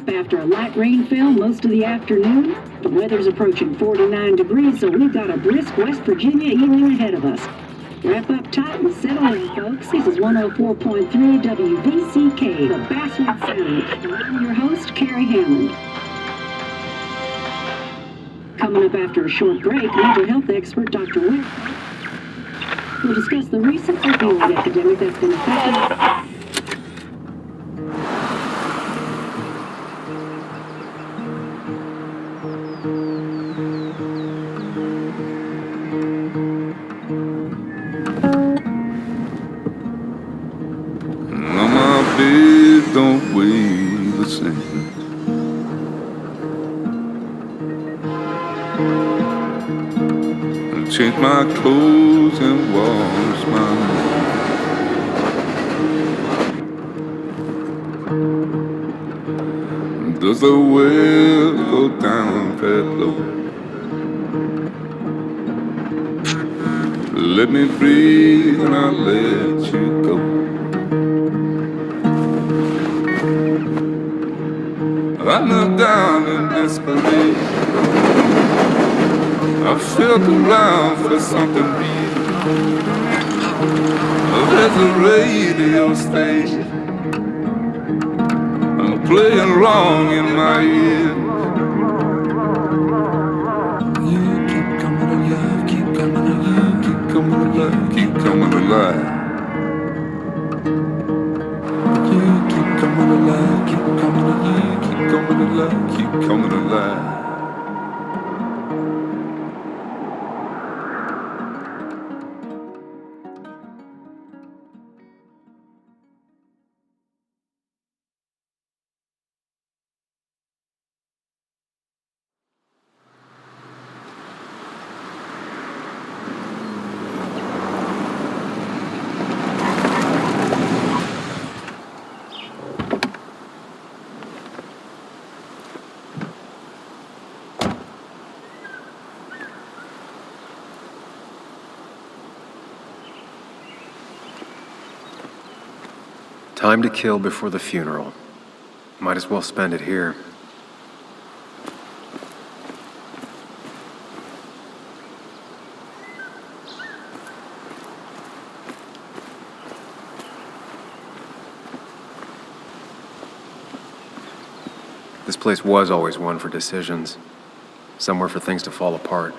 up after a light rain fell most of the afternoon. The weather's approaching 49 degrees, so we've got a brisk West Virginia evening ahead of us. Wrap up tight and settle in, folks. This is 104.3 WVCK, the Basswood Sound. And I'm your host, Carrie Hammond. Coming up after a short break, mental health expert Dr. Webb will discuss the recent opioid epidemic that's been affecting... Don't weigh the same. I change my clothes and wash my hands. Does the well go down that low? Let me breathe and I'll let you go. I knelt down in disbelief. I felt around for something real. There's a radio station playing wrong in my ear. You keep coming alive, keep coming alive, keep coming alive, keep coming alive. You keep coming alive, keep coming alive, keep coming alive, keep coming alive. Time to kill before the funeral. Might as well spend it here. This place was always one for decisions. Somewhere for things to fall apart.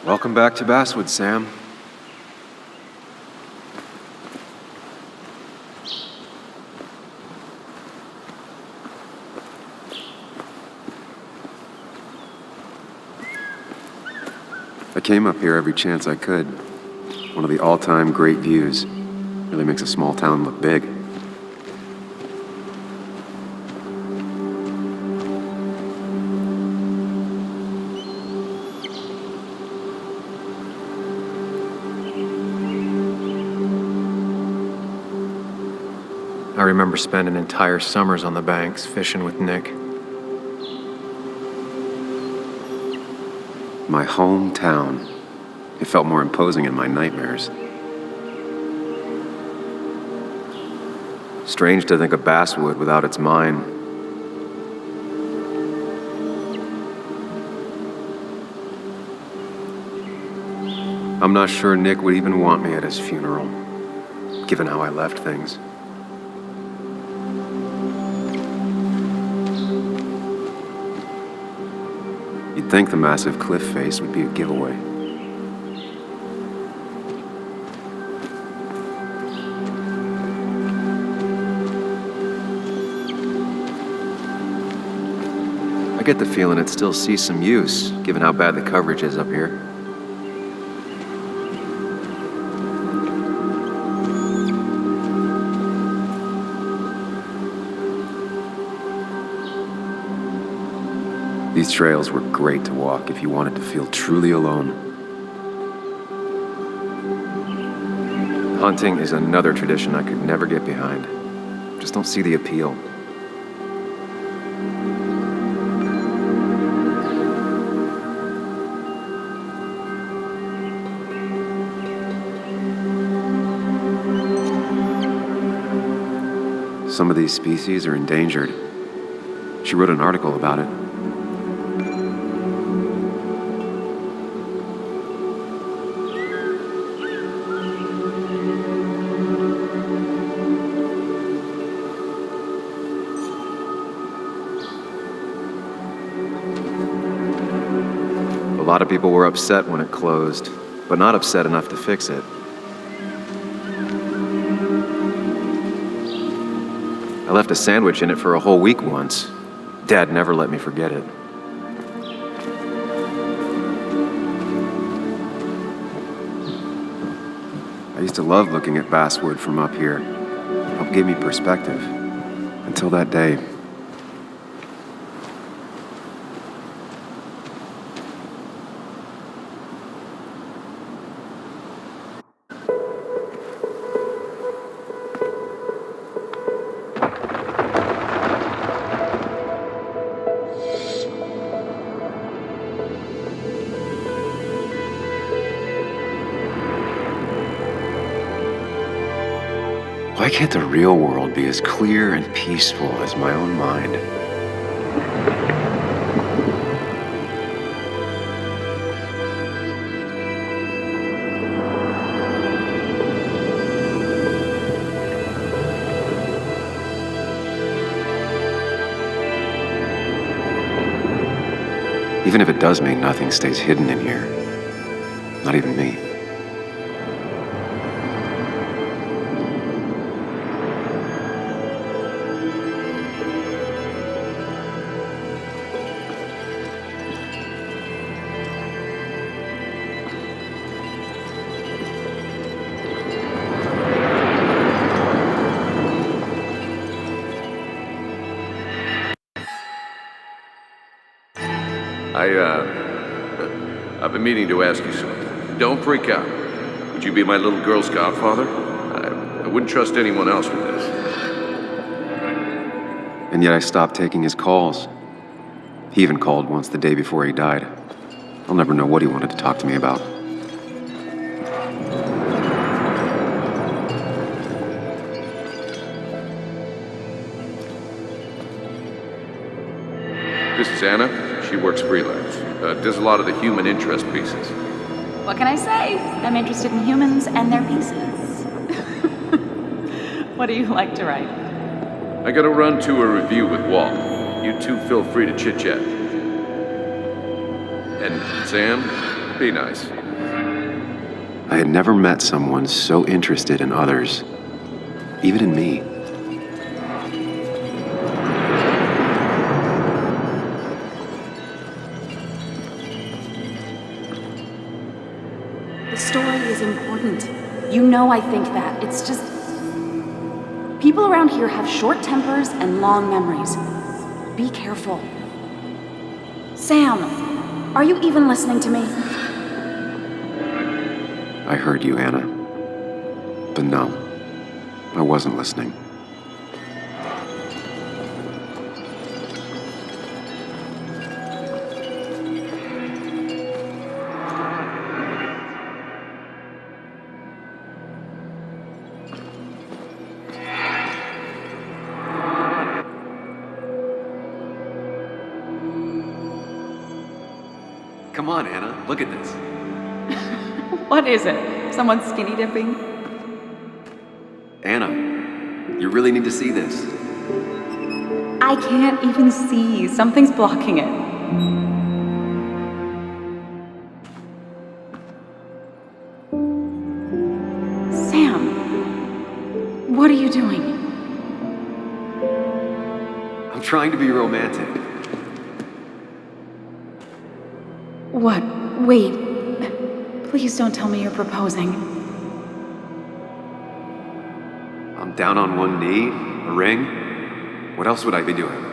Welcome back to Basswood, Sam. I came up here every chance I could. One of the all-time great views. Really makes a small town look big. I remember spending entire summers on the banks fishing with Nick. My hometown. It felt more imposing in my nightmares. Strange to think of Basswood without its mine. I'm not sure Nick would even want me at his funeral, given how I left things. You'd think the massive cliff face would be a giveaway. I get the feeling it still sees some use, given how bad the coverage is up here. These trails were great to walk if you wanted to feel truly alone. Hunting is another tradition I could never get behind. Just don't see the appeal. some of these species are endangered. She wrote an article about it. A lot of people were upset when it closed, but not upset enough to fix it. I left a sandwich in it for a whole week once. Dad never let me forget it. I used to love looking at basswood from up here. It helped give me perspective. Until that day. Why can't the real world be as clear and peaceful as my own mind? Even if it does mean nothing stays hidden in here. Not even me. I've been meaning to ask you something. Don't freak out. Would you be my little girl's godfather? I wouldn't trust anyone else with this. And yet I stopped taking his calls. He even called once the day before he died. I'll never know what he wanted to talk to me about. This is Anna. She works freelance. Does a lot of the human interest pieces. What can I say? I'm interested in humans and their pieces. What do you like to write? I gotta run to a review with Walt. You two feel free to chit-chat. And Sam, be nice. I had never met someone so interested in others, even in me. The story is important. You know I think that. It's just... people around here have short tempers and long memories. Be careful. Sam, are you even listening to me? I heard you, Anna. But no, I wasn't listening. Come on, Anna, look at this. What is it? Someone skinny dipping? Anna, you really need to see this. I can't even see. Something's blocking it. Sam, what are you doing? I'm trying to be romantic. What? Wait. Please don't tell me you're proposing. I'm down on one knee, a ring. What else would I be doing?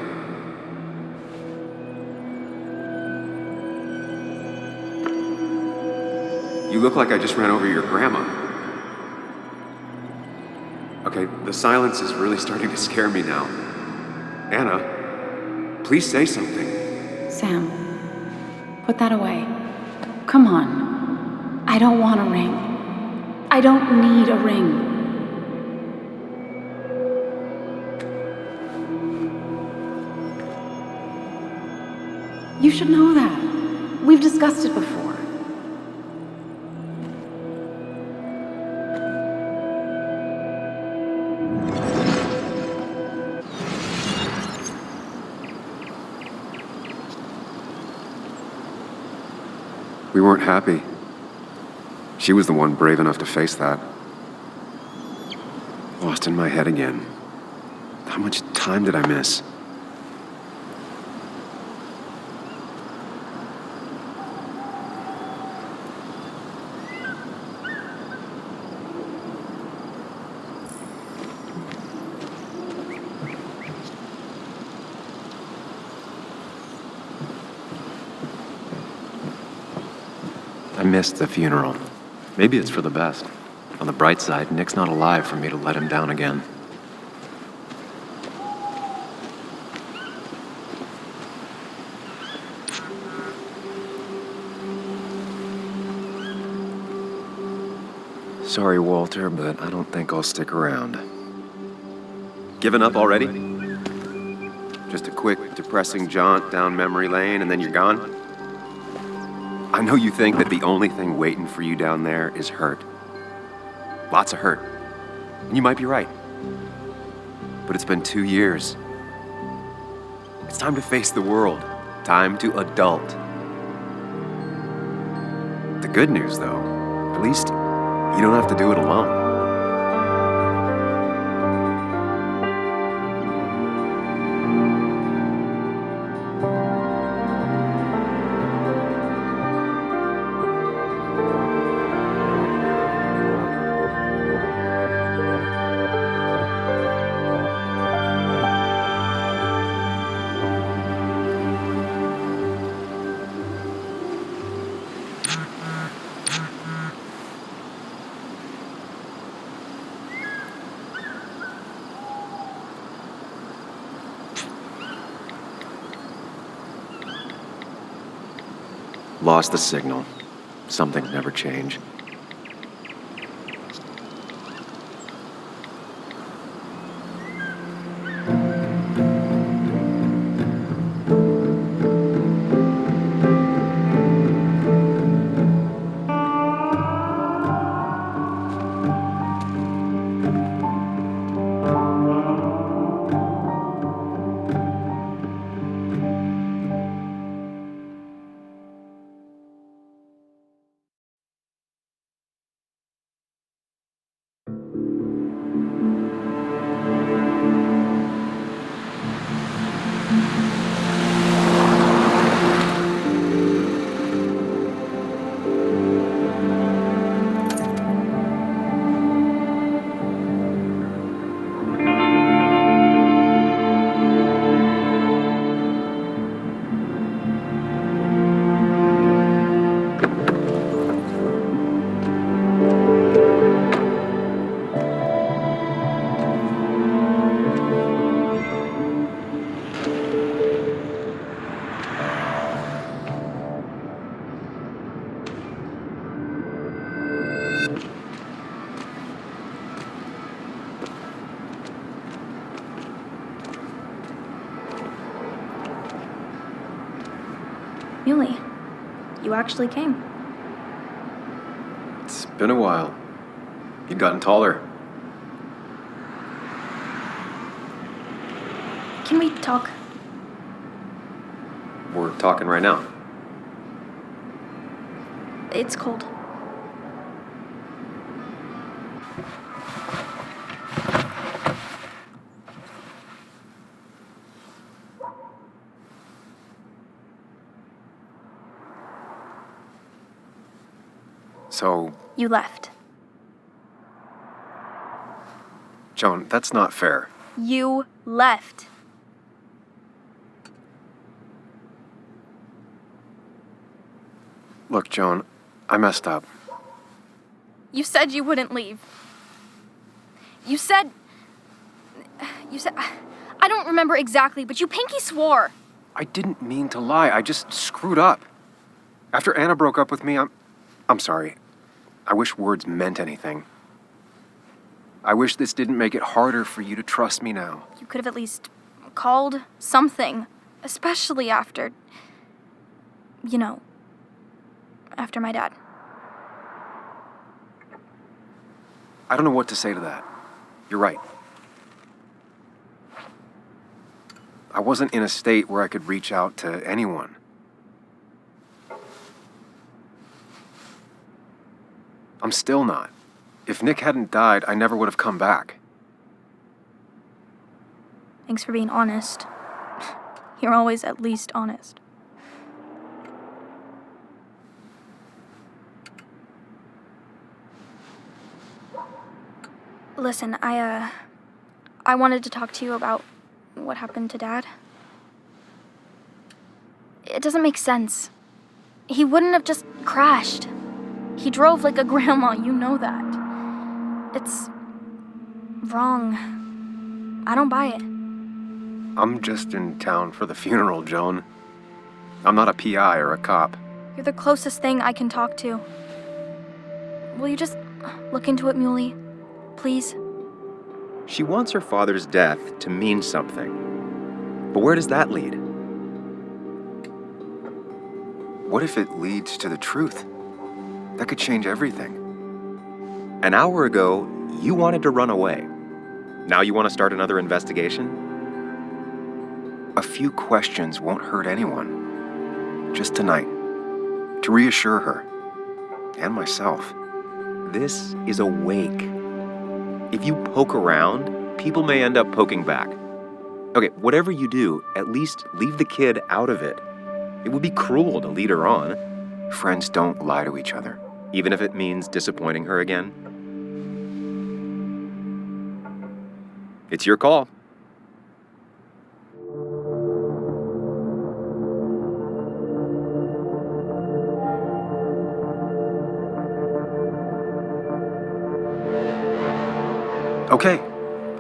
You look like I just ran over your grandma. Okay, the silence is really starting to scare me now. Anna, please say something. Sam, put that away. Come on. I don't want a ring. I don't need a ring. You should know that. We've discussed it before. We weren't happy. She was the one brave enough to face that. Lost in my head again. How much time did I miss? I missed the funeral. Maybe it's for the best. On the bright side, Nick's not alive for me to let him down again. Sorry, Walter, but I don't think I'll stick around. Given up already? Just a quick, depressing jaunt down memory lane and then you're gone? I know you think that the only thing waiting for you down there is hurt. Lots of hurt. And you might be right. But it's been 2 years. It's time to face the world. Time to adult. The good news, though, at least you don't have to do it alone. Lost the signal. Some things never change. Muley, you actually came. It's been a while. You've gotten taller. Can we talk? We're talking right now. It's cold. So, You left. Joan, that's not fair. You left. Look, Joan, I messed up. You said you wouldn't leave. You said... I don't remember exactly, but you pinky swore. I didn't mean to lie. I just screwed up. After Anna broke up with me, I'm sorry. I wish words meant anything. I wish this didn't make it harder for you to trust me now. You could have at least called something, especially after... you know, after my dad. I don't know what to say to that. You're right. I wasn't in a state where I could reach out to anyone. I'm still not. If Nick hadn't died, I never would have come back. Thanks for being honest. You're always at least honest. Listen, I wanted to talk to you about what happened to Dad. It doesn't make sense. He wouldn't have just crashed. He drove like a grandma, you know that. It's wrong. I don't buy it. I'm just in town for the funeral, Joan. I'm not a PI or a cop. You're the closest thing I can talk to. Will you just look into it, Muley? Please? She wants her father's death to mean something. But where does that lead? What if it leads to the truth? That could change everything. An hour ago, you wanted to run away. Now you want to start another investigation? A few questions won't hurt anyone. Just tonight. To reassure her. And myself. This is a wake. If you poke around, people may end up poking back. Okay, whatever you do, at least leave the kid out of it. It would be cruel to lead her on. Friends don't lie to each other, even if it means disappointing her again. It's your call. Okay,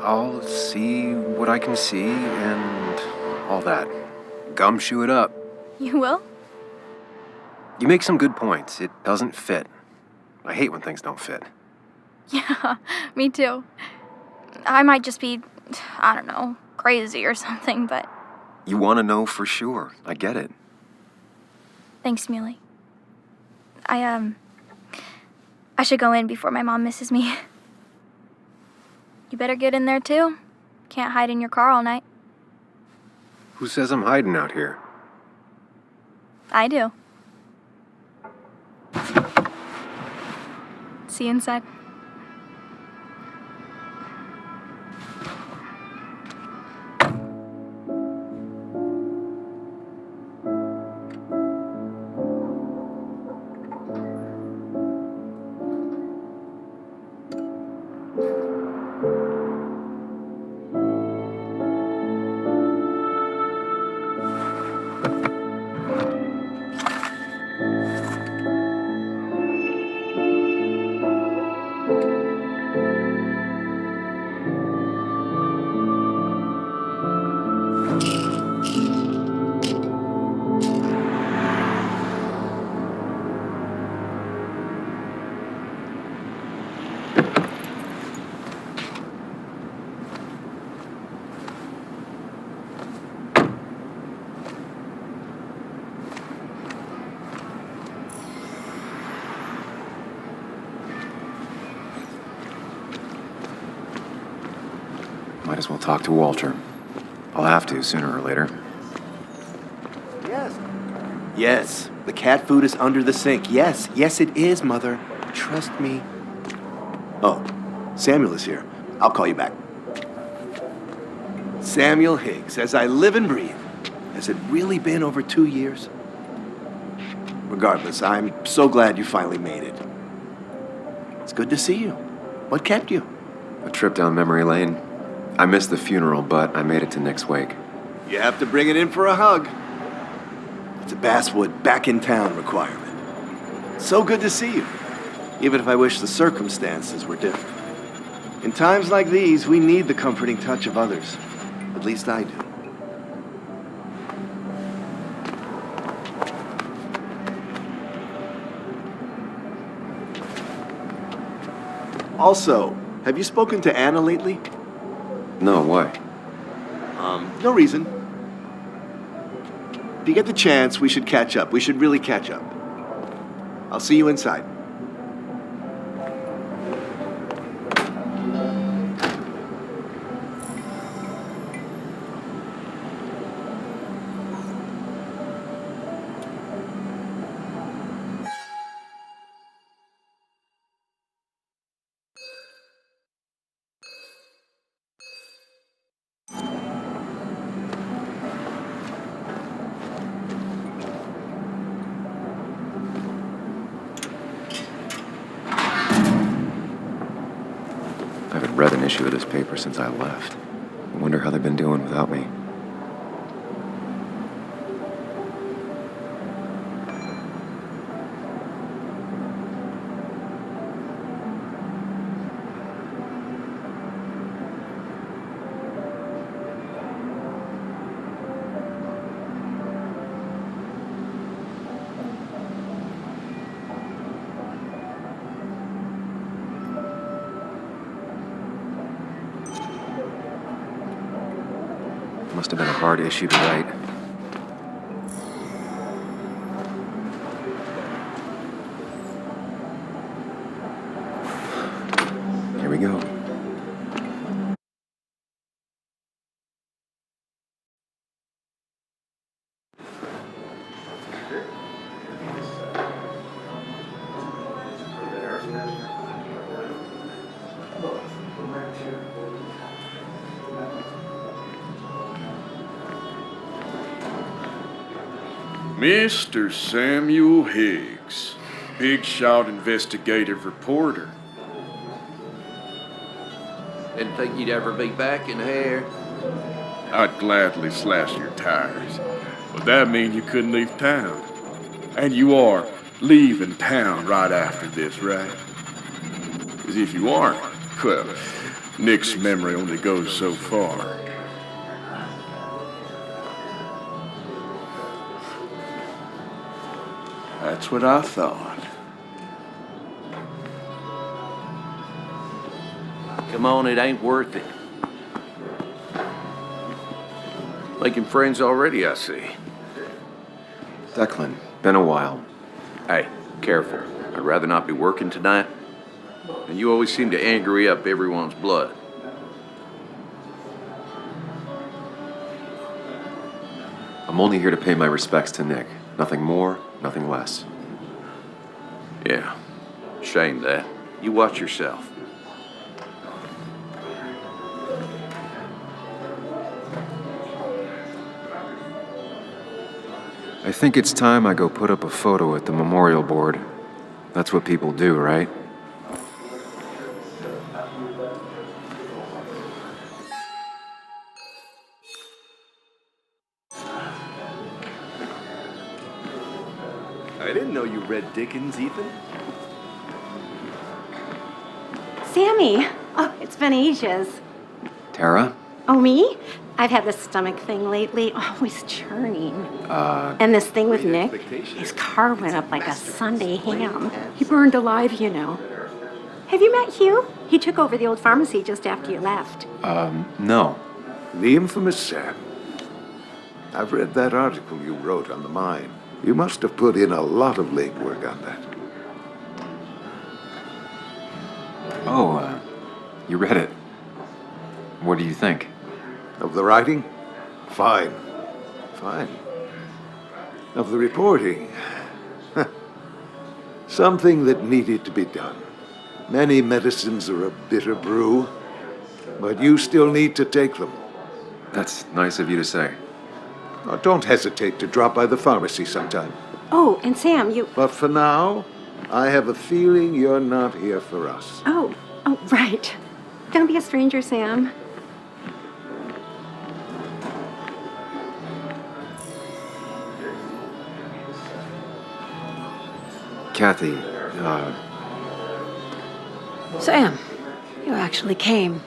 I'll see what I can see and all that. Gumshoe it up. You will? You make some good points. It doesn't fit. I hate when things don't fit. Yeah, me too. I might just be, I don't know, crazy or something, but... You want to know for sure. I get it. Thanks, Muley. I should go in before my mom misses me. You better get in there, too. Can't hide in your car all night. Who says I'm hiding out here? I do. See you inside. Might as well talk to Walter. I'll have to sooner or later. Yes. Yes, the cat food is under the sink. Yes, yes it is, Mother. Trust me. Oh, Samuel is here. I'll call you back. Samuel Higgs, as I live and breathe. Has it really been over 2 years? Regardless, I'm so glad you finally made it. It's good to see you. What kept you? A trip down memory lane. I missed the funeral, but I made it to Nick's wake. You have to bring it in for a hug. It's a Basswood back in town requirement. So good to see you, even if I wish the circumstances were different. In times like these, we need the comforting touch of others. At least I do. Also, have you spoken to Anna lately? No, why? No reason. If you get the chance, we should catch up. We should really catch up. I'll see you inside. I haven't read an issue of this paper since I left. I wonder how they've been doing without me. Must have been a hard issue to write. Here we go. Mr. Samuel Higgs, Big Shot Investigative Reporter. Didn't think you'd ever be back in here. I'd gladly slash your tires, but that mean you couldn't leave town. And you are leaving town right after this, right? 'Cause if you aren't, well, Nick's memory only goes so far. That's what I thought. Come on, it ain't worth it. Making friends already, I see. Declan, been a while. Hey, careful. I'd rather not be working tonight. And you always seem to angry up everyone's blood. I'm only here to pay my respects to Nick. Nothing more, nothing less. Yeah, shame that. You watch yourself. I think it's time I go put up a photo at the memorial board. That's what people do, right? I didn't know you read Dickens, Ethan. Sammy! Oh, it's been ages. Tara? Oh, me? I've had this stomach thing lately, always churning. And this thing with Nick, his car went up like a Sunday ham. He burned alive, you know. Have you met Hugh? He took over the old pharmacy just after you left. No. The infamous Sam. I've read that article you wrote on the mine. You must have put in a lot of legwork on that. Oh, you read it. What do you think? Of the writing? Fine. Fine. Of the reporting? Something that needed to be done. Many medicines are a bitter brew, but you still need to take them. That's nice of you to say. Now, don't hesitate to drop by the pharmacy sometime. Oh, and Sam, you... But for now, I have a feeling you're not here for us. Oh, right. Don't be a stranger, Sam. Kathy, Sam, you actually came.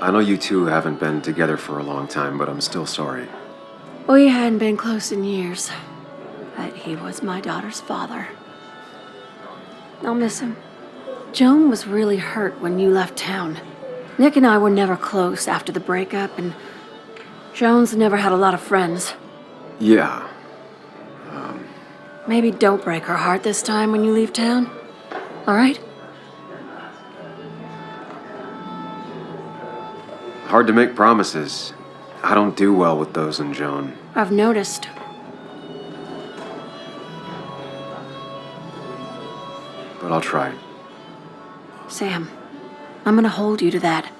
I know you two haven't been together for a long time, but I'm still sorry. We hadn't been close in years, but he was my daughter's father. I'll miss him. Joan was really hurt when you left town. Nick and I were never close after the breakup, and Jones never had a lot of friends. Yeah. Maybe don't break her heart this time when you leave town. All right? Hard to make promises. I don't do well with those in Joan. I've noticed. But I'll try. Sam, I'm gonna hold you to that.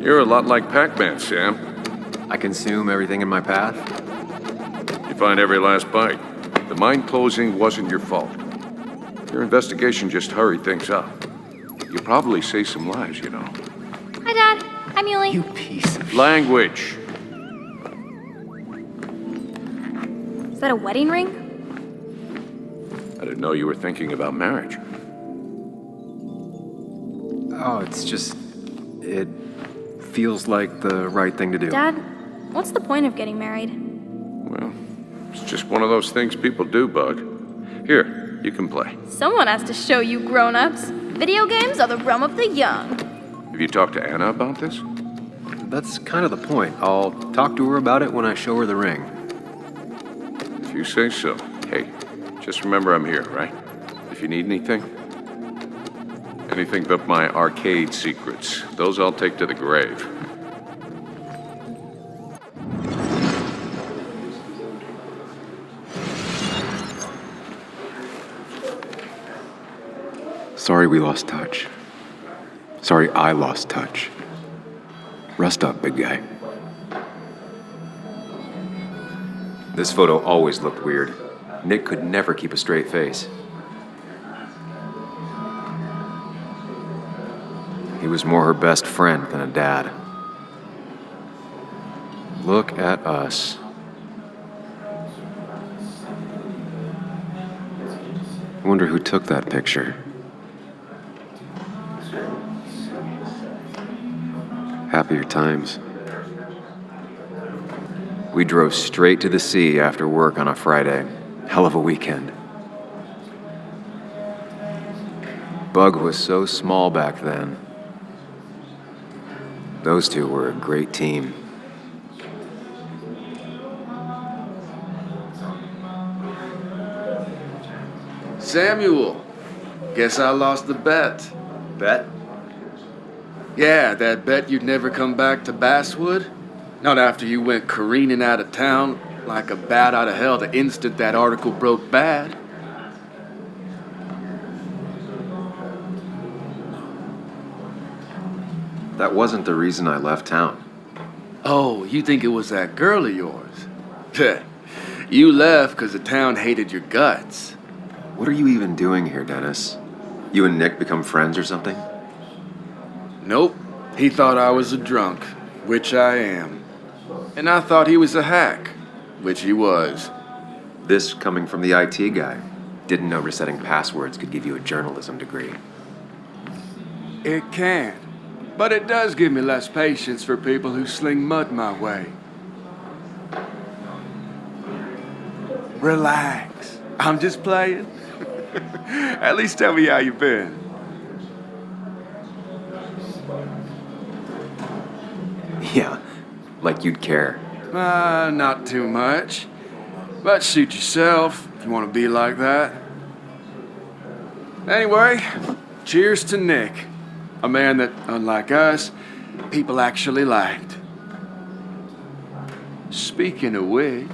You're a lot like Pac-Man, Sam. I consume everything in my path? You find every last bite. The mine closing wasn't your fault. Your investigation just hurried things up. You'll probably save some lives, you know. Hi, Dad. Hi, Muley. You piece of Language. Is that a wedding ring? I didn't know you were thinking about marriage. Oh, it's just... It feels like the right thing to do. Dad, what's the point of getting married? Well, it's just one of those things people do, Bug. Here, you can play. Someone has to show you grown-ups. Video games are the realm of the young. Have you talked to Anna about this? That's kind of the point. I'll talk to her about it when I show her the ring. If you say so. Hey, just remember I'm here, right? If you need anything. Anything but my arcade secrets. Those I'll take to the grave. Sorry we lost touch. Sorry I lost touch. Rest up, big guy. This photo always looked weird. Nick could never keep a straight face. He was more her best friend than a dad. Look at us. I wonder who took that picture. Happier times. We drove straight to the sea after work on a Friday. Hell of a weekend. Bug was so small back then. Those two were a great team. Samuel, guess I lost the bet. Bet? Yeah, that bet you'd never come back to Basswood. Not after you went careening out of town like a bat out of hell the instant that article broke bad. That wasn't the reason I left town. Oh, you think it was that girl of yours? You left because the town hated your guts. What are you even doing here, Dennis? You and Nick become friends or something? Nope. He thought I was a drunk, which I am. And I thought he was a hack, which he was. This coming from the IT guy. Didn't know resetting passwords could give you a journalism degree. It can. But it does give me less patience for people who sling mud my way. Relax. I'm just playing. At least tell me how you been. Yeah, like you'd care. Not too much. But suit yourself if you want to be like that. Anyway, cheers to Nick. A man that, unlike us, people actually liked. Speaking of which...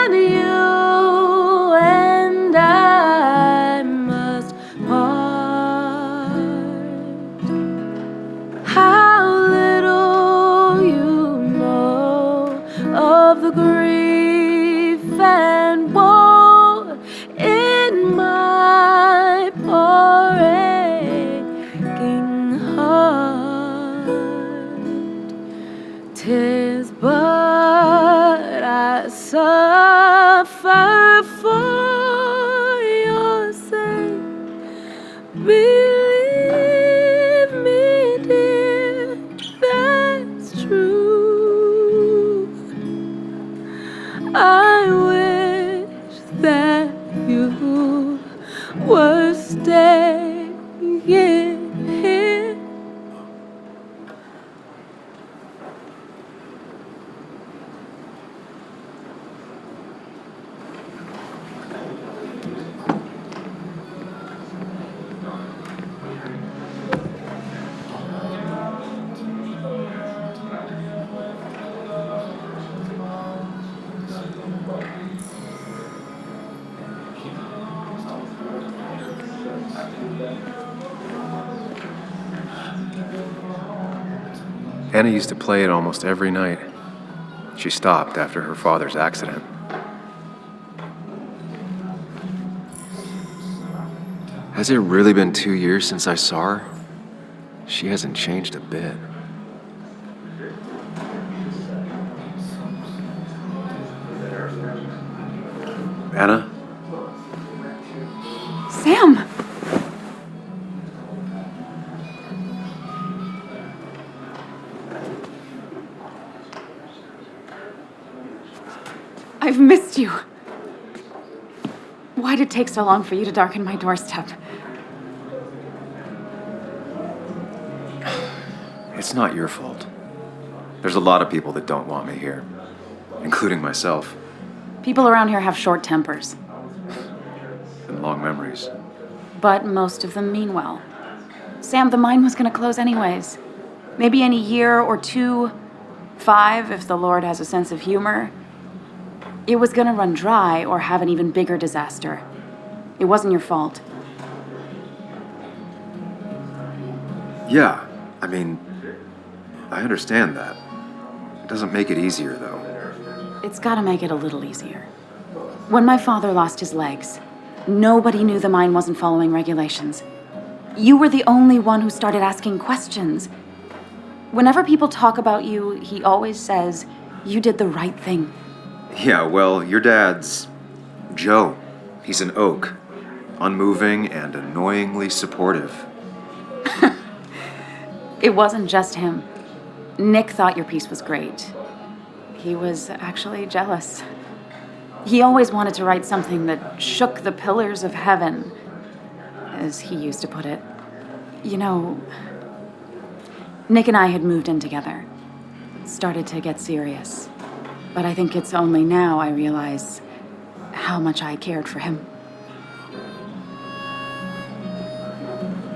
that you and I must part. How little you know of the grief and woe in my poor aching heart. 'Tis but I suffer for your sake. Believe me, dear, that's true. I wish that you were staying here. Anna used to play it almost every night. She stopped after her father's accident. Has it really been 2 years since I saw her? She hasn't changed a bit. Anna? Sam! I've missed you. Why'd it take so long for you to darken my doorstep? It's not your fault. There's a lot of people that don't want me here, including myself. People around here have short tempers, And long memories. but most of them mean well. Sam, the mine was gonna close anyways. Maybe in a year or 2, 5 if the Lord has a sense of humor. It was gonna run dry or have an even bigger disaster. It wasn't your fault. Yeah, I mean, I understand that. It doesn't make it easier, though. It's gotta make it a little easier. When my father lost his legs, nobody knew the mine wasn't following regulations. You were the only one who started asking questions. Whenever people talk about you, he always says, you did the right thing. Yeah, well, your dad's Joe. He's an oak. Unmoving and annoyingly supportive. It wasn't just him. Nick thought your piece was great. He was actually jealous. He always wanted to write something that shook the pillars of heaven, as he used to put it. You know, Nick and I had moved in together. Started to get serious. But I think it's only now I realize how much I cared for him.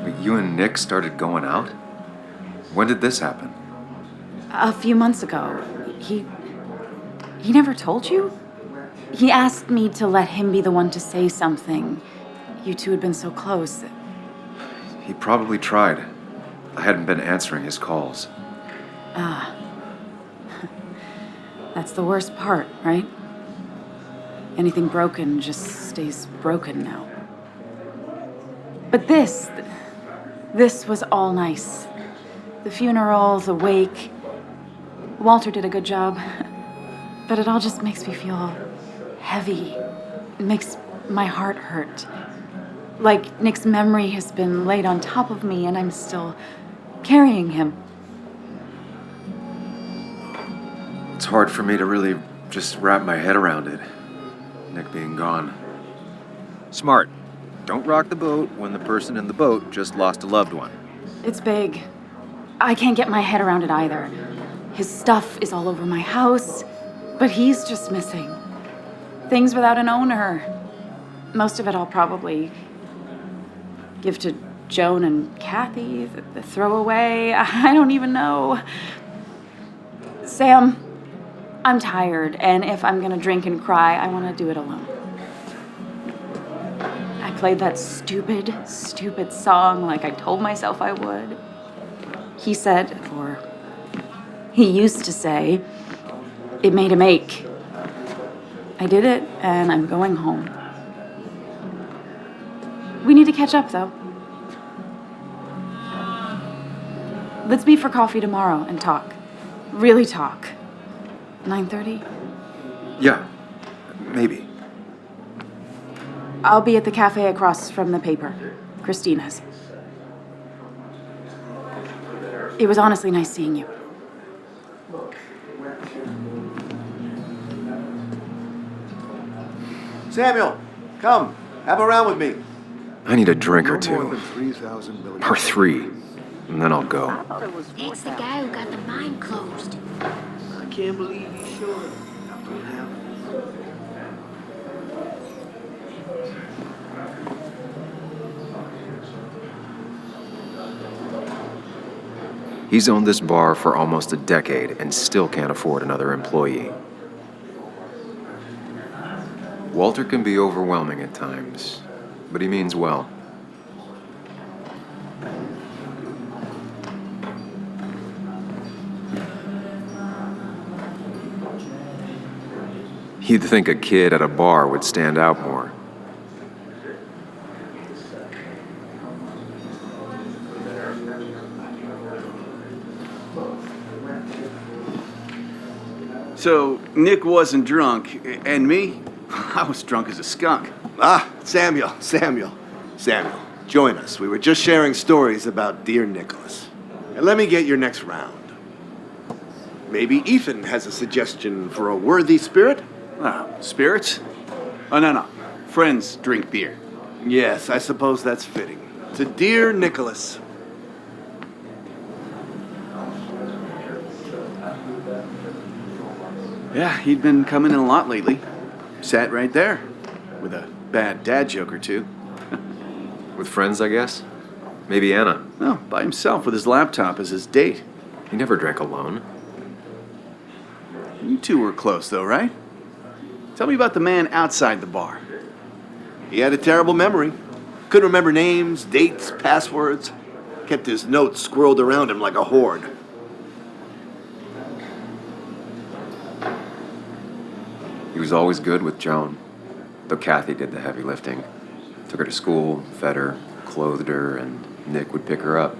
But you and Nick started going out? When did this happen? A few months ago. He never told you? He asked me to let him be the one to say something. You two had been so close. He probably tried. I hadn't been answering his calls. Ah. That's the worst part, right? Anything broken just stays broken now. But this was all nice. The funeral, the wake. Walter did a good job. But it all just makes me feel heavy. It makes my heart hurt. Like Nick's memory has been laid on top of me and I'm still carrying him. It's hard for me to really just wrap my head around it. Nick being gone. Smart. Don't rock the boat when the person in the boat just lost a loved one. It's big. I can't get my head around it either. His stuff is all over my house, but he's just missing. Things without an owner. Most of it I'll probably give to Joan and Kathy, the throwaway. I don't even know. Sam, I'm tired, and if I'm gonna drink and cry, I want to do it alone. I played that stupid song like I told myself I would. He said, or he used to say, it made him ache. I did it, and I'm going home. We need to catch up, though. Let's meet for coffee tomorrow and talk. Really talk. 9:30? Yeah, maybe. I'll be at the cafe across from the paper. Christina's. It was honestly nice seeing you. Samuel, come. Have a round with me. I need a drink or No more two. than 3,000 million. Or 3. And then I'll go. That's the guy who got the mine closed. I can't believe you showed up. He's owned this bar for almost a decade and still can't afford another employee. Walter can be overwhelming at times, but he means well. You'd think a kid at a bar would stand out more. So, Nick wasn't drunk, and me? I was drunk as a skunk. Ah, Samuel. Join us. We were just sharing stories about dear Nicholas. And let me get your next round. Maybe Ethan has a suggestion for a worthy spirit? Spirits? Oh, no. Friends drink beer. Yes, I suppose that's fitting. To dear Nicholas. Yeah, he'd been coming in a lot lately. Sat right there, with a bad dad joke or two. With friends, I guess? Maybe Anna. No, by himself with his laptop as his date. He never drank alone. You two were close, though, right? Tell me about the man outside the bar. He had a terrible memory. Couldn't remember names, dates, passwords. Kept his notes squirreled around him like a hoard. He was always good with Joan, though Kathy did the heavy lifting. Took her to school, fed her, clothed her, and Nick would pick her up.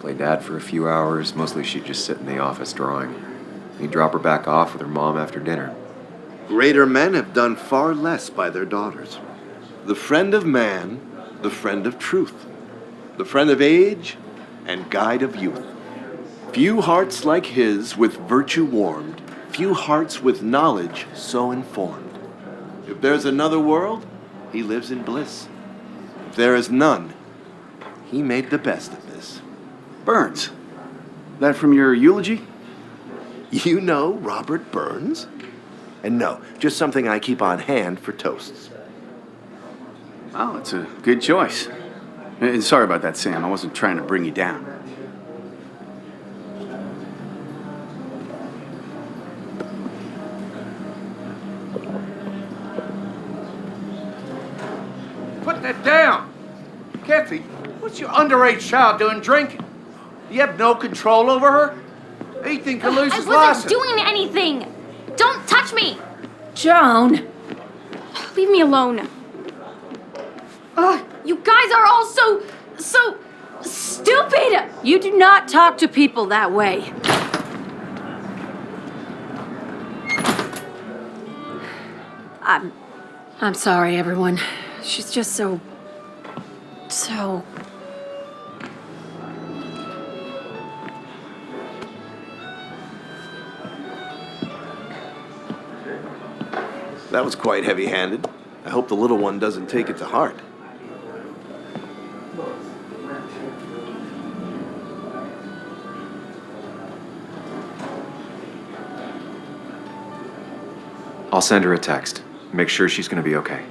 Play dad for a few hours. Mostly she'd just sit in the office drawing. He'd drop her back off with her mom after dinner. Greater men have done far less by their daughters. The friend of man, the friend of truth, the friend of age, and guide of youth. Few hearts like his with virtue warmed, few hearts with knowledge so informed. If there's another world, he lives in bliss. If there is none, he made the best of this. Burns. That from your eulogy? You know Robert Burns? And no, just something I keep on hand for toasts. Oh, it's a good choice. Sorry about that, Sam. I wasn't trying to bring you down. Put that down! Kathy, what's your underage child doing drinking? You have no control over her? Ethan could lose his I wasn't license. doing anything! Don't touch me! Joan! Leave me alone. Ugh, you guys are all so stupid! You do not talk to people that way. I'm sorry, everyone. She's just so... That was quite heavy-handed. I hope the little one doesn't take it to heart. I'll send her a text. Make sure she's gonna be okay.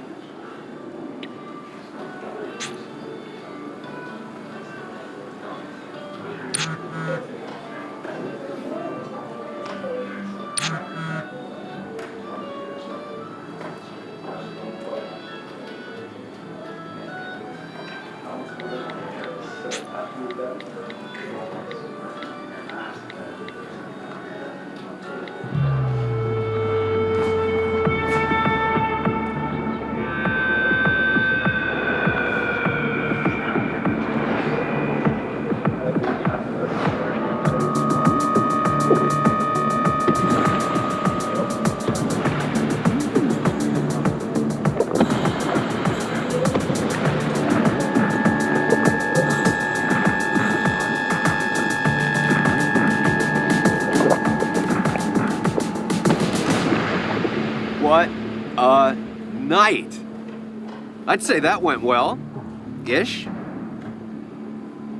What a night! I'd say that went well. Ish.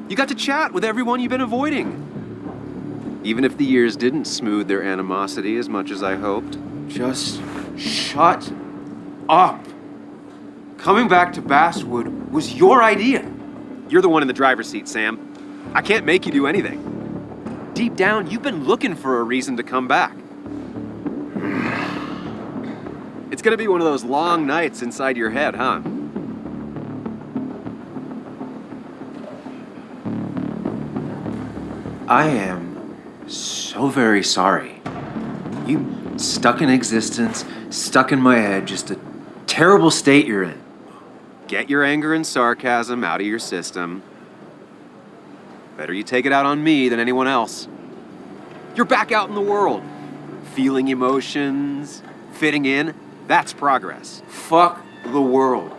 You got to chat with everyone you've been avoiding. Even if the years didn't smooth their animosity as much as I hoped. Just shut up. Coming back to Basswood was your idea. You're the one in the driver's seat, Sam. I can't make you do anything. Deep down, you've been looking for a reason to come back. It's gonna be one of those long nights inside your head, huh? I am so very sorry. You stuck in existence, stuck in my head, just a terrible state you're in. Get your anger and sarcasm out of your system. Better you take it out on me than anyone else. You're back out in the world, feeling emotions, fitting in. That's progress. Fuck the world.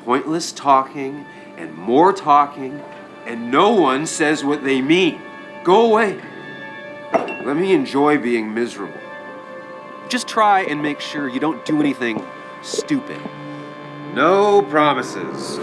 Pointless talking and more talking, and no one says what they mean. Go away. Let me enjoy being miserable. Just try and make sure you don't do anything stupid. No promises.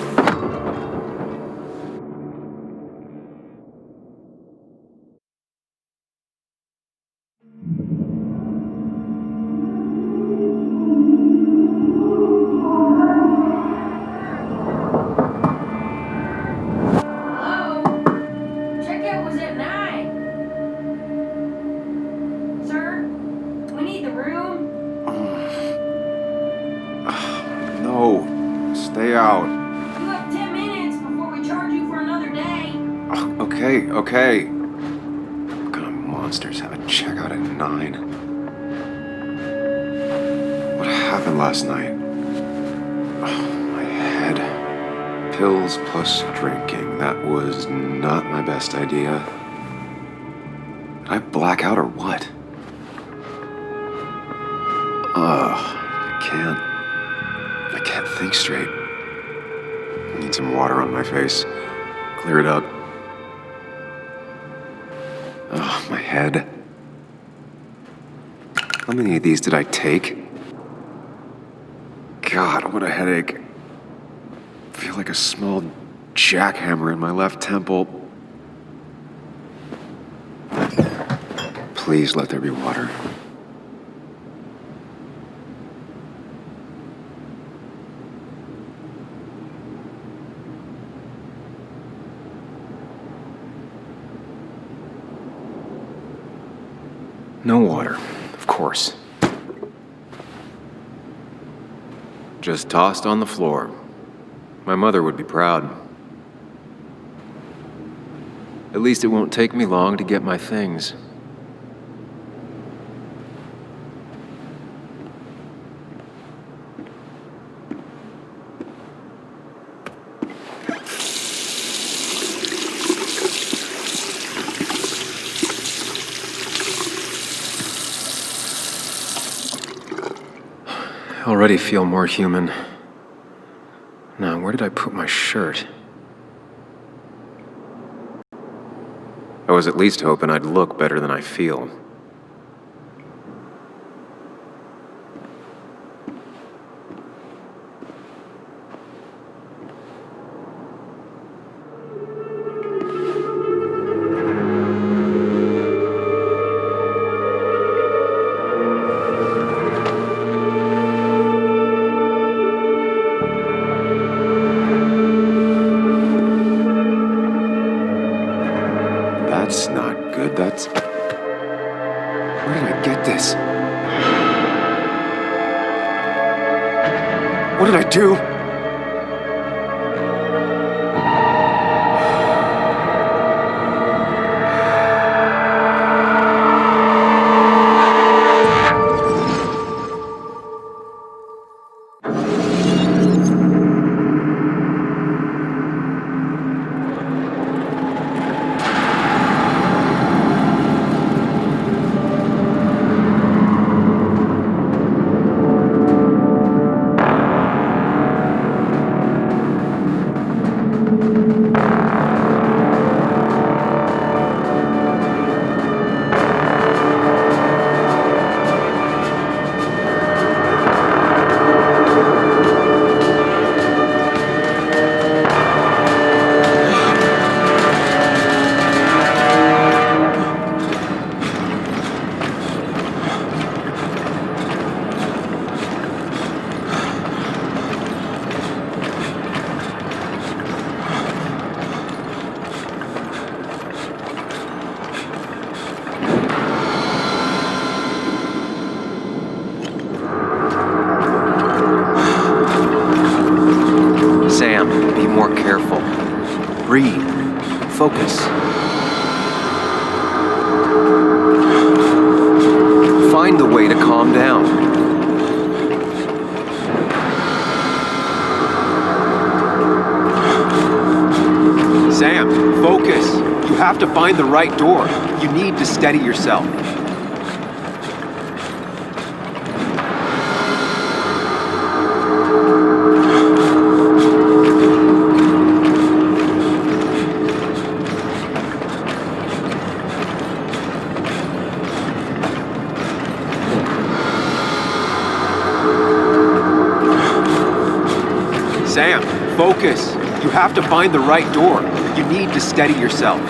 Stay out. You have 10 minutes before we charge you for another day. Okay. What kind of monsters have a checkout at 9? What happened last night? Oh, my head. Pills plus drinking. That was not my best idea. Did I black out or what? I can't think straight. I need some water on my face. Clear it up. Oh, my head. How many of these did I take? God, what a headache. I feel like a small jackhammer in my left temple. Please let there be water. No water, of course. Just tossed on the floor. My mother would be proud. At least it won't take me long to get my things. I already feel more human. Now, where did I put my shirt? I was at least hoping I'd look better than I feel. That's not good. That's... Where did I get this? What did I do? focus. Find the way to calm down. Sam, focus. You have to find the right door. You need to steady yourself. Sam, focus. You have to find the right door. You need to steady yourself.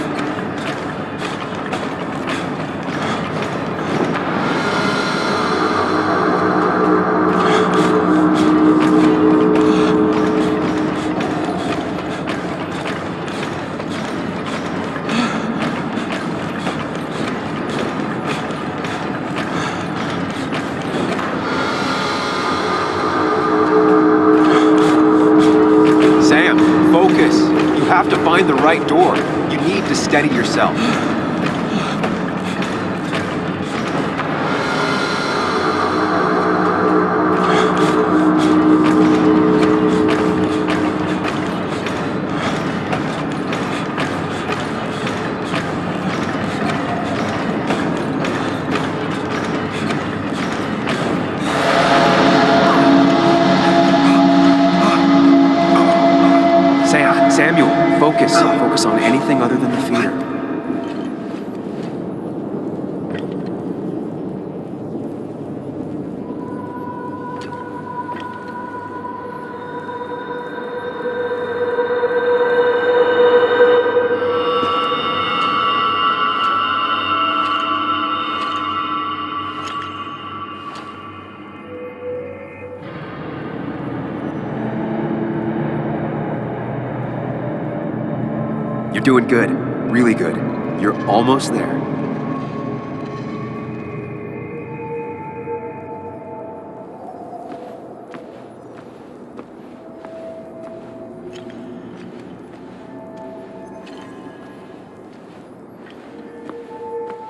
Sam, focus. You have to find the right door. You need to steady yourself. Samuel, focus. Focus on anything other than the fear. You're doing good. Really good. You're almost there.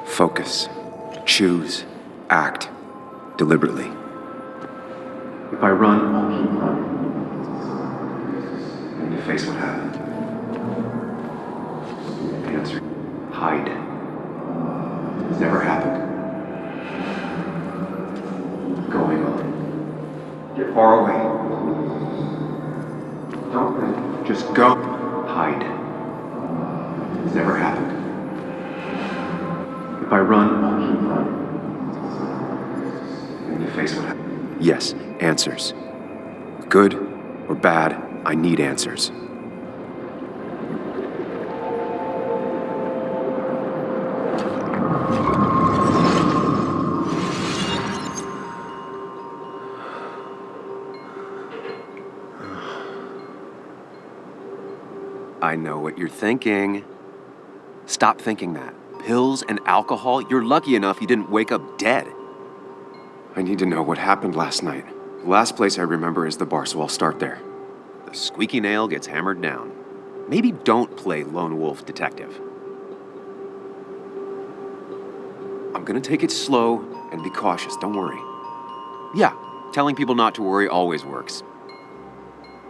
Focus. Choose. Act. Deliberately. If I run, I'll keep running. I need to face what happened. Answer. Hide. It's never happened. Going on. Get far away. Don't think. Just go. Hide. It's never happened. If I run, I'll keep running. I need to face what happened. Yes, answers. Good or bad, I need answers. I know what you're thinking. Stop thinking that. Pills and alcohol, you're lucky enough you didn't wake up dead. I need to know what happened last night. The last place I remember is the bar, so I'll start there. The squeaky nail gets hammered down. Maybe don't play lone wolf detective. I'm gonna take it slow and be cautious, don't worry. Yeah, telling people not to worry always works.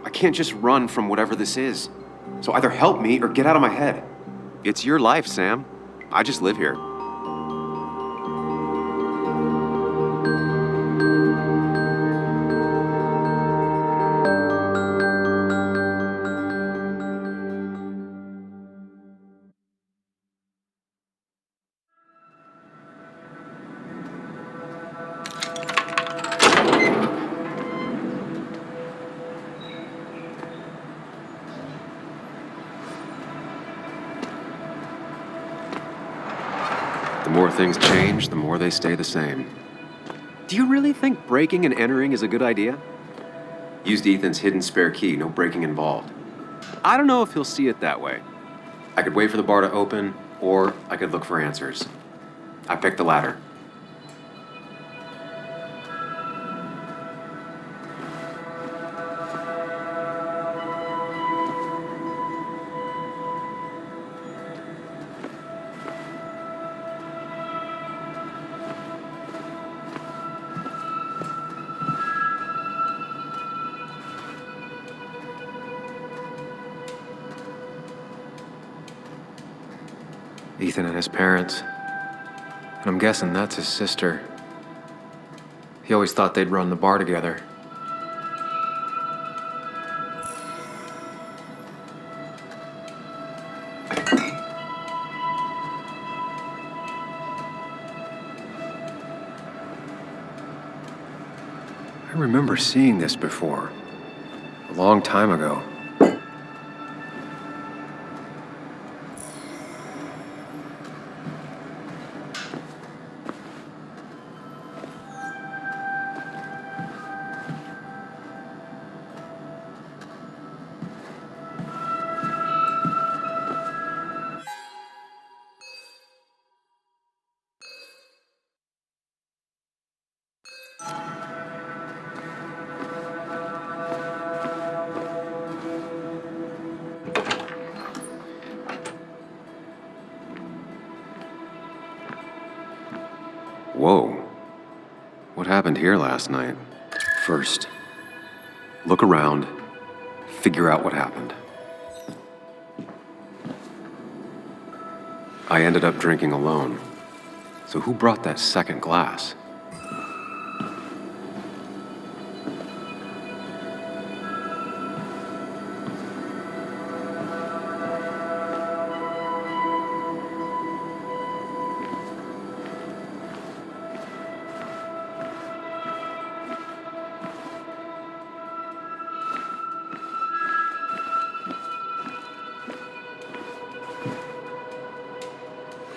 I can't just run from whatever this is. So either help me or get out of my head. It's your life, Sam. I just live here. The more things change, the more they stay the same. Do you really think breaking and entering is a good idea? Used Ethan's hidden spare key, no breaking involved. I don't know if he'll see it that way. I could wait for the bar to open, or I could look for answers. I picked the latter. Ethan and his parents. And I'm guessing that's his sister. He always thought they'd run the bar together. I remember seeing this before, a long time ago. Whoa. What happened here last night? First, look around, figure out what happened. I ended up drinking alone. So who brought that second glass?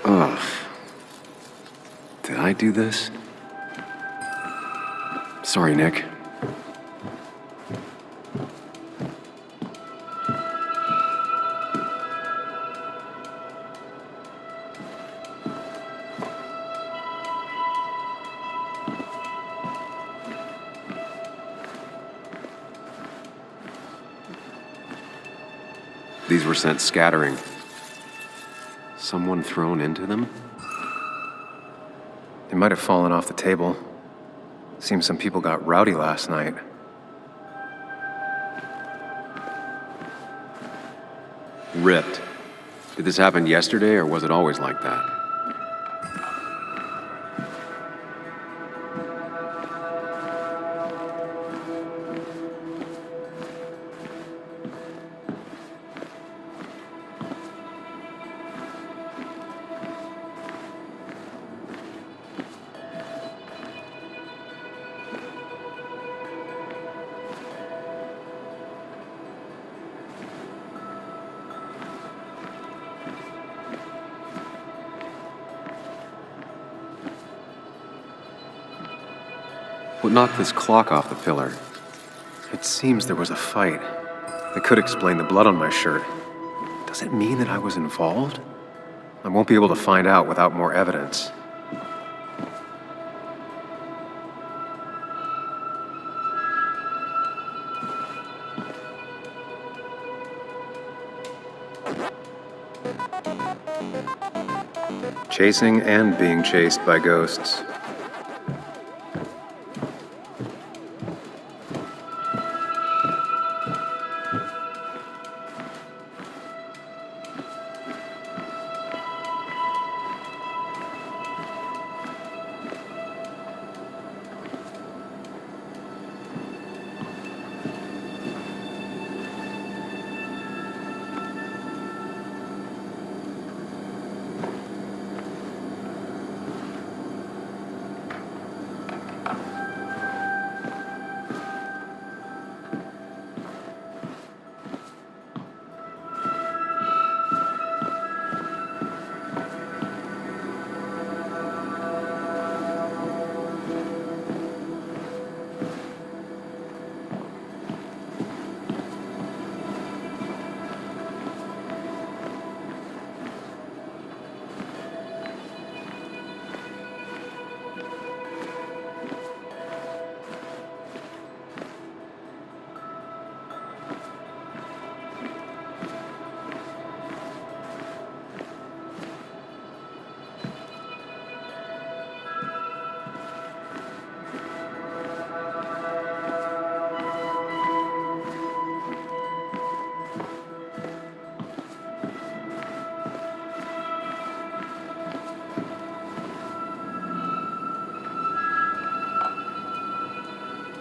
Ugh. Did I do this? Sorry, Nick. These were sent scattering. Someone thrown into them? They might have fallen off the table. Seems some people got rowdy last night. Ripped. Did this happen yesterday, or was it always like that? What knocked this clock off the pillar? It seems there was a fight. That could explain the blood on my shirt. Does it mean that I was involved? I won't be able to find out without more evidence. Chasing and being chased by ghosts.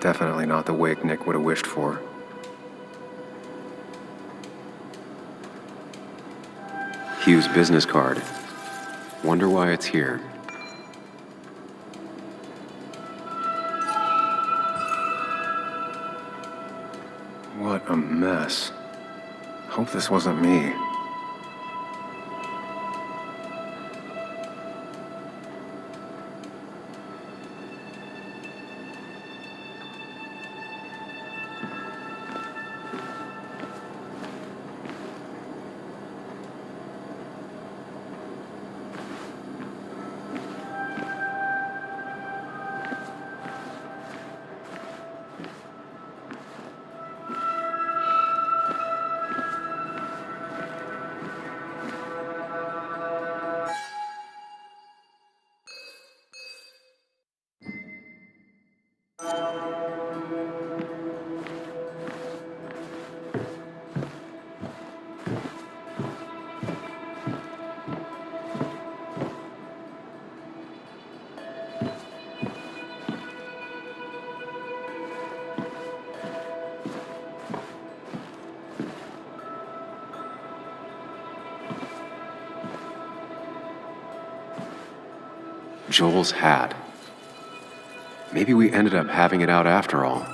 Definitely not the wake Nick would have wished for. Hugh's business card. Wonder why it's here. What a mess. Hope this wasn't me. Joel's hat. Maybe we ended up having it out after all.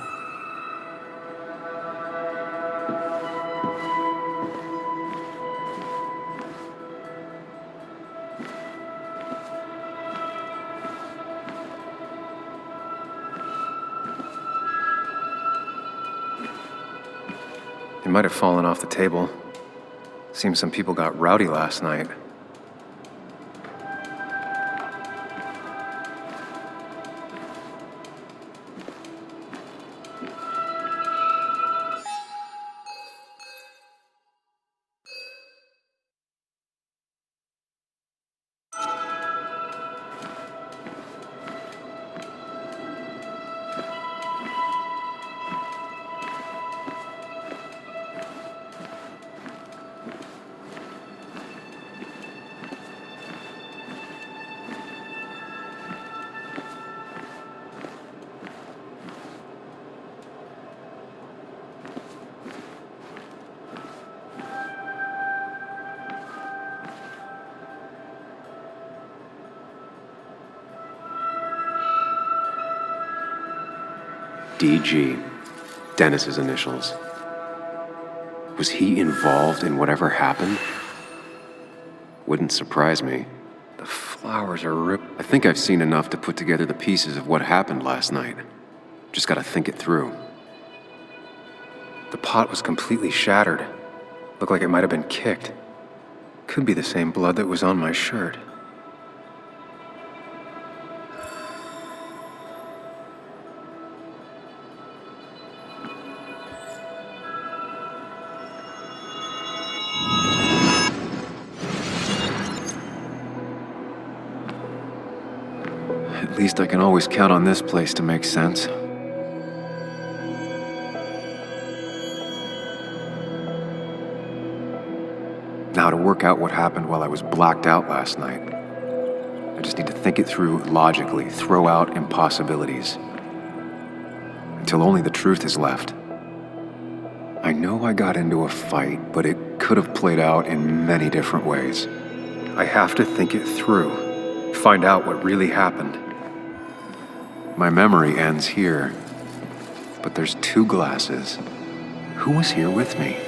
It might have fallen off the table. Seems some people got rowdy last night. DG, Dennis's initials. Was he involved in whatever happened? Wouldn't surprise me. The flowers are ripped. I think I've seen enough to put together the pieces of what happened last night. Just gotta think it through. The pot was completely shattered. Looked like it might have been kicked. Could be the same blood that was on my shirt. At least I can always count on this place to make sense. Now to work out what happened while I was blacked out last night. I just need to think it through logically, throw out impossibilities. Until only the truth is left. I know I got into a fight, but it could have played out in many different ways. I have to think it through, find out what really happened. My memory ends here, but there's 2 glasses. Who was here with me?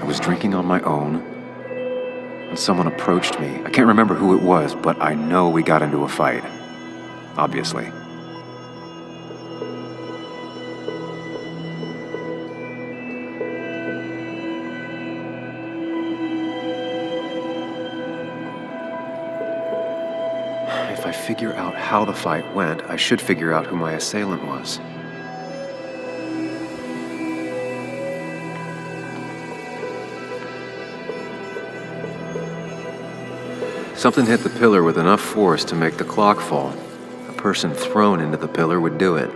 I was drinking on my own, and someone approached me. I can't remember who it was, but I know we got into a fight. Obviously. If I figure out how the fight went, I should figure out who my assailant was. Something hit the pillar with enough force to make the clock fall. A person thrown into the pillar would do it.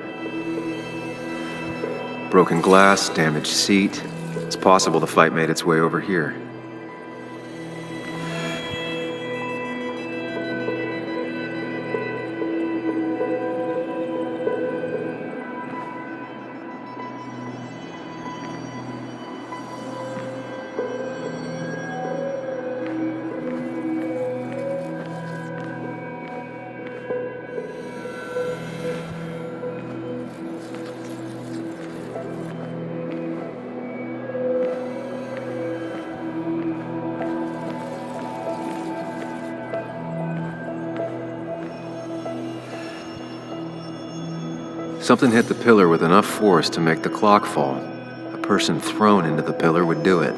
Broken glass, damaged seat. It's possible the fight made its way over here. Something hit the pillar with enough force to make the clock fall. A person thrown into the pillar would do it.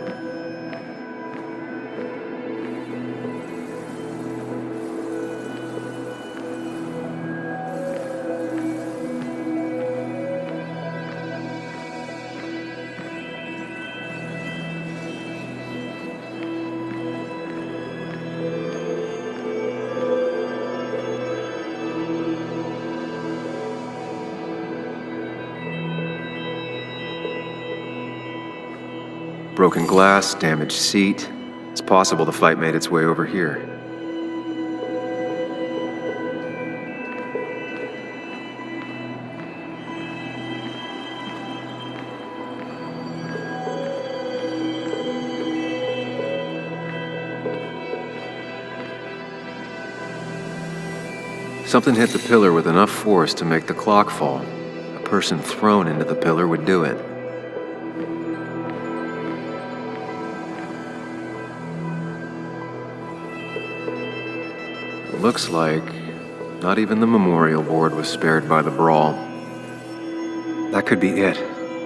Broken glass, damaged seat. It's possible the fight made its way over here. Something hit the pillar with enough force to make the clock fall. A person thrown into the pillar would do it. Looks like not even the memorial board was spared by the brawl. That could be it,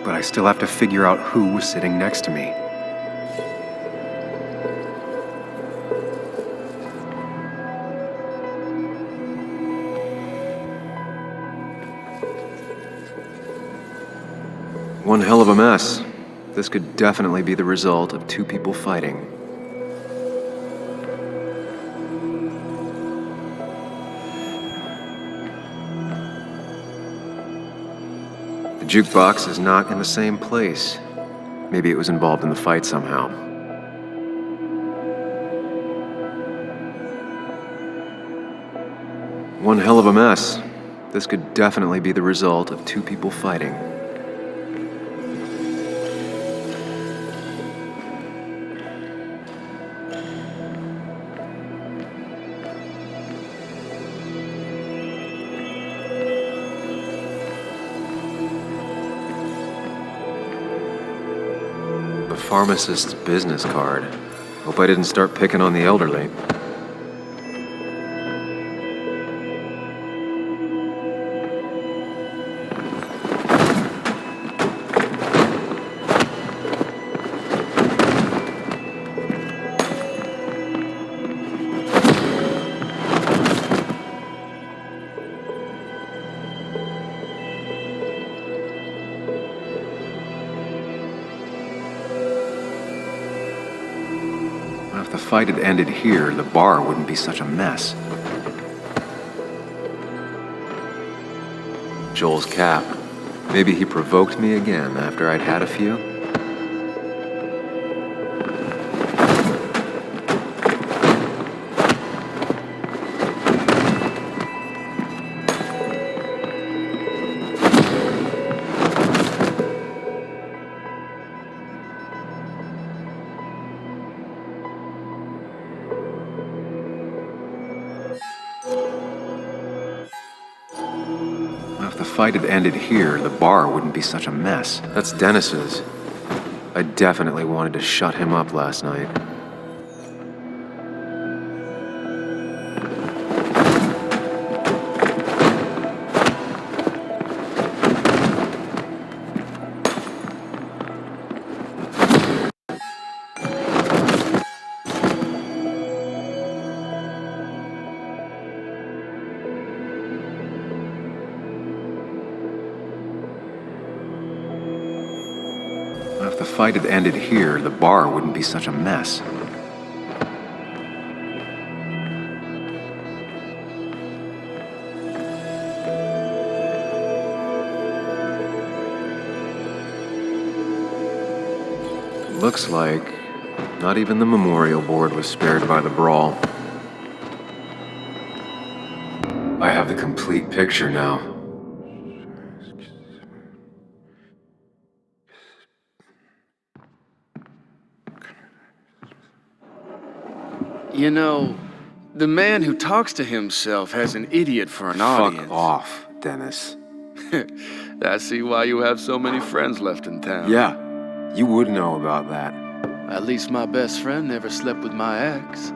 but I still have to figure out who was sitting next to me. One hell of a mess. This could definitely be the result of two people fighting. The jukebox is not in the same place. Maybe it was involved in the fight somehow. One hell of a mess. This could definitely be the result of two people fighting. Pharmacist's business card. Hope I didn't start picking on the elderly. If the fight had ended here, the bar wouldn't be such a mess. Joel's cap. Maybe he provoked me again after I'd had a few. If the fight had ended here, the bar wouldn't be such a mess. That's Dennis's. I definitely wanted to shut him up last night. If the fight had ended here, the bar wouldn't be such a mess. Looks like not even the memorial board was spared by the brawl. I have the complete picture now. You know, the man who talks to himself has an idiot for an audience. Fuck off, Dennis. I see why you have so many friends left in town. Yeah, you would know about that. At least my best friend never slept with my ex.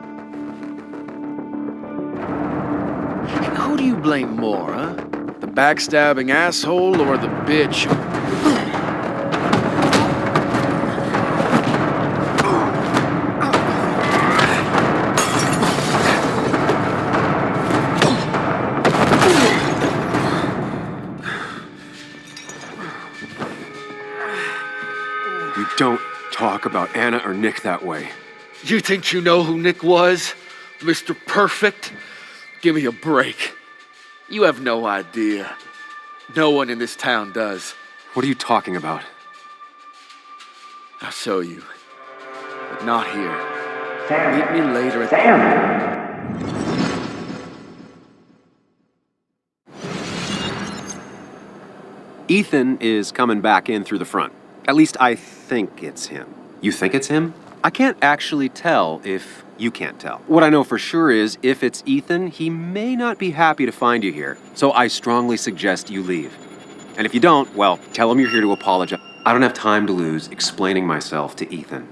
Who do you blame more, huh? The backstabbing asshole or the bitch? You don't talk about Anna or Nick that way. You think you know who Nick was? Mr. Perfect? Give me a break. You have no idea. No one in this town does. What are you talking about? I'll show you. But not here. Meet me later at... Ethan is coming back in through the front. At least I think it's him. You think it's him? I can't actually tell if you can't tell. What I know for sure is if it's Ethan, he may not be happy to find you here. So I strongly suggest you leave. And if you don't, well, tell him you're here to apologize. I don't have time to lose explaining myself to Ethan.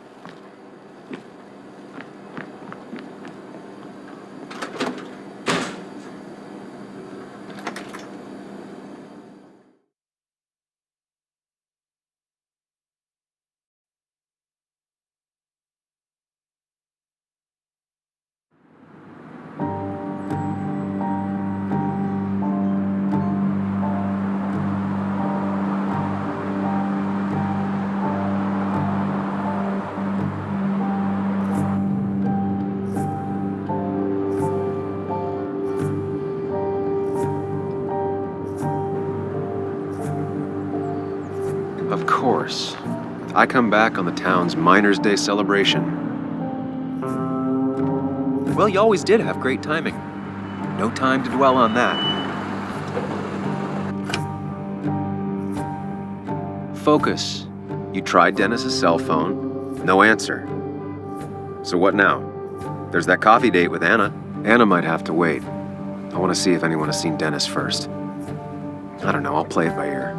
Of course. I come back on the town's Miners' Day celebration. Well, you always did have great timing. No time to dwell on that. Focus. You tried Dennis's cell phone. No answer. So what now? There's that coffee date with Anna. Anna might have to wait. I want to see if anyone has seen Dennis first. I don't know, I'll play it by ear.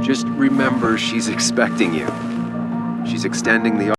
Just remember she's expecting you. She's extending the